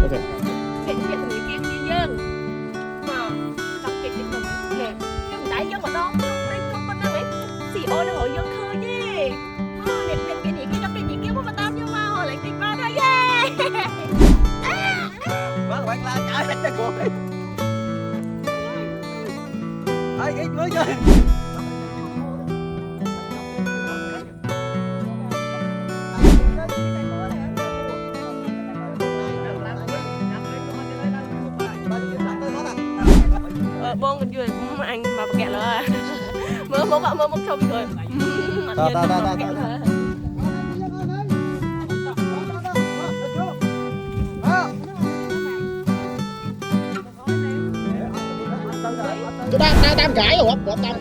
Ok. Cái gì thì người kia đi dân mà tập kịch thì mình nè nhưng tại dân mà đó không có năng ấy xì ô nó hội dân khơi nhé nè cái gì cái trong cái gì kia mà tao nhưng mà hồi lại tiền bao đó yeah Bác bạn la chạy hết cho cô. Ai cái mới chơi. Bon mình vui anh mà kẹt rồi mơ không rồi Cái tam cãi rồi không? Tam cãi.